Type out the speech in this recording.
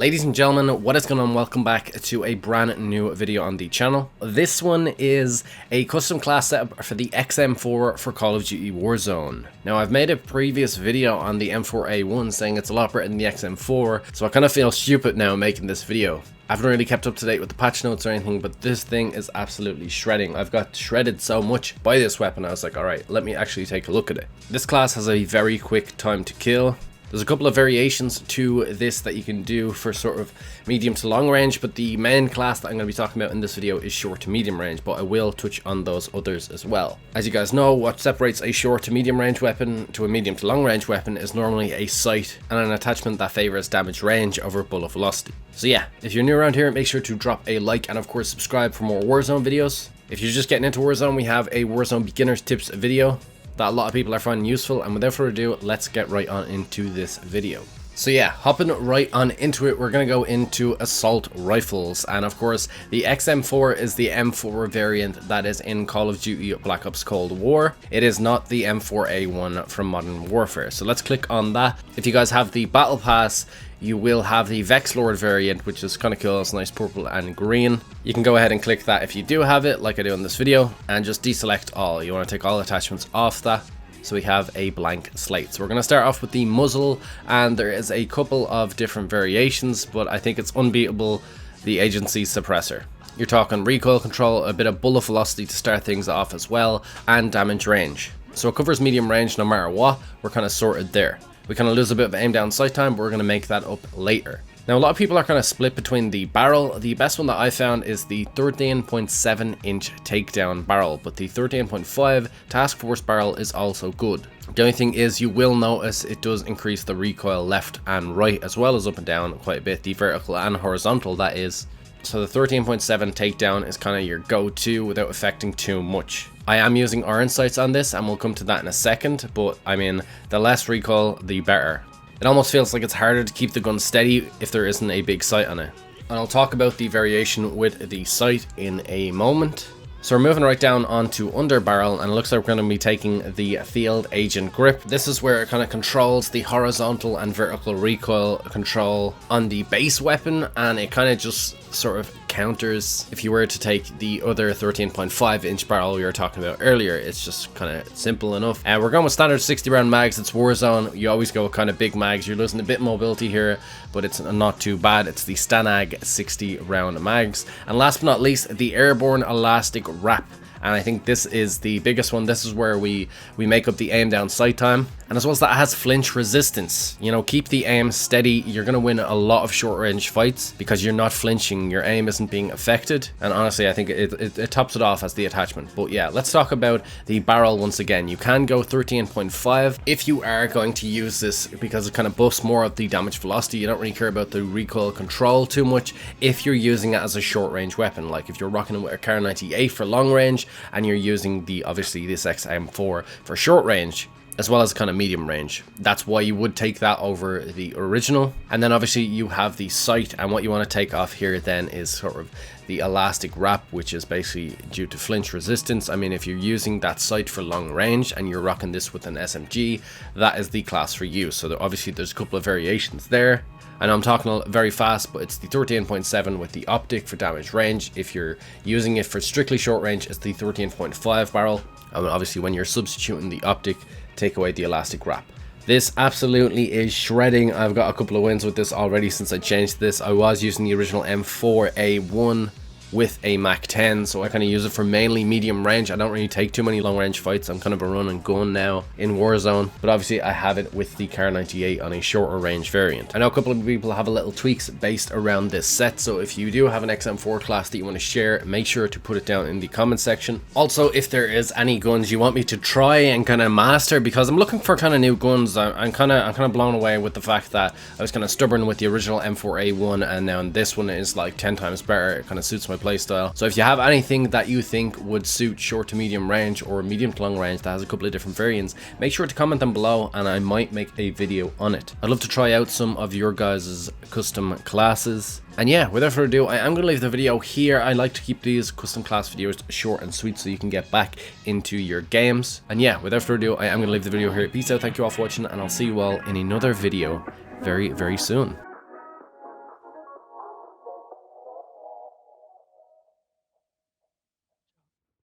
Ladies and gentlemen, what is going on? Welcome back to a brand new video on the channel. This one is a custom class setup for the XM4 for Call of Duty Warzone. Now, I've made a previous video on the M4A1 saying it's a lot better than the XM4, so I kind of feel stupid now making this video. I haven't really kept up to date with the patch notes or anything, but this thing is absolutely shredding. I've got shredded so much by this weapon, I was like, alright, let me actually take a look at it. This class has a very quick time to kill. There's a couple of variations to this that you can do for sort of medium to long range, but the main class that I'm going to be talking about in this video is short to medium range, but I will touch on those others as well. As you guys know, what separates a short to medium range weapon to a medium to long range weapon is normally a sight and an attachment that favors damage range over bullet velocity. So yeah, if you're new around here, make sure to drop a like and of course subscribe for more Warzone videos. If you're just getting into Warzone, we have a Warzone beginners tips video that a lot of people are finding useful, and without further ado, let's get right on into this video. So yeah, hopping right on into it, we're going to go into assault rifles, and of course the XM4 is the M4 variant that is in Call of Duty Black Ops Cold War. It is not the M4A1 from Modern Warfare, so let's click on that. If you guys have the Battle Pass, you will have the Vexlord variant, which is kind of cool. It's nice purple and green. You can go ahead and click that if you do have it, like I do in this video, and just deselect all. You want to take all attachments off that, so we have a blank slate. So we're going to start off with the muzzle, and there is a couple of different variations, but I think it's unbeatable, the agency suppressor. You're talking recoil control, a bit of bullet velocity to start things off as well, and damage range. So it covers medium range no matter what. We're kind of sorted there. We kind of lose a bit of aim down sight time, but we're going to make that up later. Now, a lot of people are kind of split between the barrel. The best one that I found is the 13.7 inch takedown barrel, but the 13.5 task force barrel is also good. The only thing is, you will notice it does increase the recoil left and right as well as up and down quite a bit, the vertical and horizontal that is. So the 13.7 takedown is kind of your go-to without affecting too much. I am using iron sights on this, and we'll come to that in a second, but I mean, the less recoil, the better. It almost feels like it's harder to keep the gun steady if there isn't a big sight on it. And I'll talk about the variation with the sight in a moment. So we're moving right down onto under barrel, and it looks like we're going to be taking the field agent grip. This is where it kind of controls the horizontal and vertical recoil control on the base weapon, and it kind of just sort of counters if you were to take the other 13.5 inch barrel we were talking about earlier. It's just kind of simple enough. And we're going with standard 60 round mags. It's Warzone. You always go with kind of big mags. You're losing a bit of mobility here, but it's not too bad. It's the Stanag 60 round mags. And last but not least, the airborne elastic wrap. And I think this is the biggest one. This is where we make up the aim down sight time. And as well as that, it has flinch resistance. You know, keep the aim steady. You're going to win a lot of short range fights because you're not flinching. Your aim isn't being affected. And honestly, I think it tops it off as the attachment. But yeah, let's talk about the barrel once again. You can go 13.5 if you are going to use this because it kind of buffs more of the damage velocity. You don't really care about the recoil control too much if you're using it as a short range weapon. Like if you're rocking it with a Kar 98 for long range, and you're using obviously this XM4 for short range as well as kind of medium range. That's why you would take that over the original. And then obviously you have the sight, and what you want to take off here then is sort of the elastic wrap, which is basically due to flinch resistance. I mean, if you're using that sight for long range and you're rocking this with an SMG, that is the class for you. So obviously there's a couple of variations there. I know I'm talking very fast, but it's the 13.7 with the optic for damage range. If you're using it for strictly short range, it's the 13.5 barrel. And obviously when you're substituting the optic, take away the elastic wrap. This absolutely is shredding. I've got a couple of wins with this already since I changed this. I was using the original M4A1 with a Mac 10, so I kind of use it for mainly medium range. I don't really take too many long range fights. I'm kind of a run and gun now in Warzone, but obviously I have it with the Kar 98 on a shorter range variant. I know a couple of people have a little tweaks based around this set, so if you do have an XM4 class that you want to share, make sure to put it down in the comment section. Also, if there is any guns you want me to try and kind of master, because I'm looking for kind of new guns. I'm kind of blown away with the fact that I was kind of stubborn with the original M4A1, and now this one is like 10 times better. It kind of suits my playstyle. So if you have anything that you think would suit short to medium range or medium to long range that has a couple of different variants, make sure to comment them below and I might make a video on it. I'd love to try out some of your guys' custom classes. And yeah, without further ado, I am going to leave the video here. I like to keep these custom class videos short and sweet so you can get back into your games. And yeah, without further ado, I am going to leave the video here. Peace out, thank you all for watching, and I'll see you all in another video very, very soon.